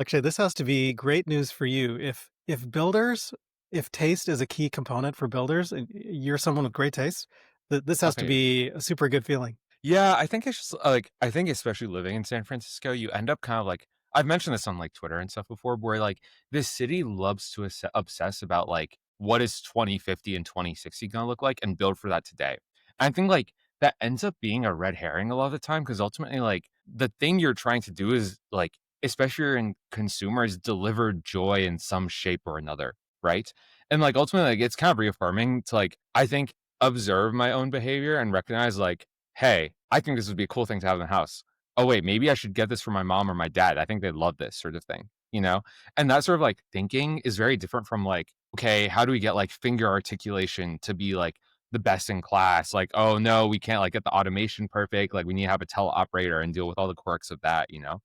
Actually, this has to be great news for you. If taste is a key component for builders, and you're someone with great taste, this has to Okay. be a super good feeling. Yeah, I think it's just like I think especially living in San Francisco, you end up kind of like I've mentioned this on like Twitter and stuff before, where like this city loves to obsess about like what is 2050 and 2060 gonna look like and build for that today. I think like that ends up being a red herring a lot of the time because ultimately like the thing you're trying to do is like especially in consumers deliver joy in some shape or another, right? And like ultimately like it's kind of reaffirming to like I think observe my own behavior and recognize like hey, I think this would be a cool thing to have in the house. Oh, wait, maybe I should get this for my mom or my dad. I think they'd love this sort of thing, you know? And that sort of like thinking is very different from like, okay, how do we get like finger articulation to be like the best in class? Like, oh no, we can't like get the automation perfect. Like we need to have a teleoperator and deal with all the quirks of that, you know?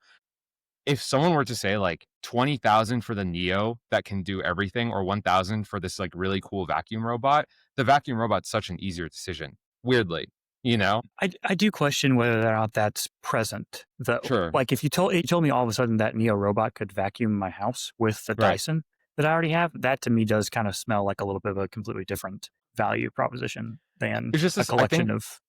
If someone were to say like 20,000 for the Neo that can do everything or 1,000 for this like really cool vacuum robot, the vacuum robot's such an easier decision, weirdly, you know? I do question whether or not that's present though. Sure. Like if you told me all of a sudden that Neo robot could vacuum my house with the Right. Dyson that I already have, that to me does kind of smell like a little bit of a completely different value proposition than It's just a this collection of.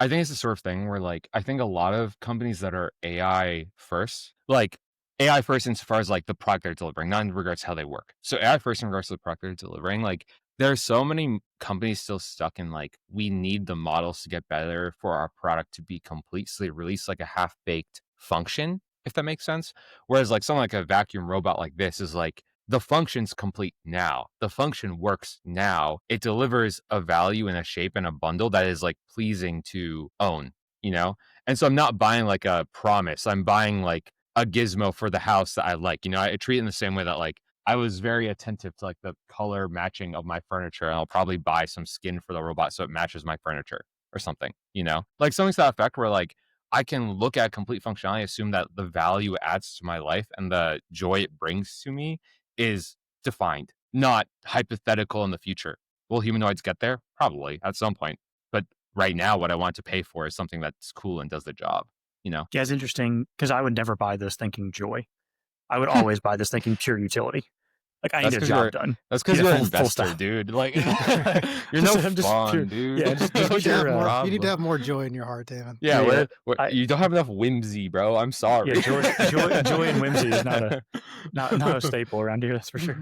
I think it's the sort of thing where like I think a lot of companies that are AI first, like AI first insofar as like the product they're delivering, not in regards to how they work. So AI first in regards to the product they're delivering, like there are so many companies still stuck in like we need the models to get better for our product to be complete. So they release like a half-baked function, if that makes sense. Whereas like something like a vacuum robot like this is like the function's complete now. The function works now. It delivers a value in a shape and a bundle that is like pleasing to own, you know? And so I'm not buying like a promise. I'm buying like a gizmo for the house that I like. You know, I treat it in the same way that like I was very attentive to like the color matching of my furniture and I'll probably buy some skin for the robot so it matches my furniture or something, you know? Like something to that effect where like I can look at complete functionality, assume that the value it adds to my life and the joy it brings to me is defined, not hypothetical in the future. Will humanoids get there? Probably at some point. But right now, what I want to pay for is something that's cool and does the job, you know? Yeah, it's interesting because I would never buy this thinking joy. I would always buy this thinking pure utility. Like I need That's a because job done. you're an Full investor, stop. dude. Like you're no I'm just pure. fun, dude. Yeah, just You need to pure. have more. You need to Problem. have more joy in your heart, Damon. Yeah, Yeah, yeah. where I you don't have enough whimsy, bro. I'm yeah. sorry. Joy and whimsy is not a staple around here. That's for sure.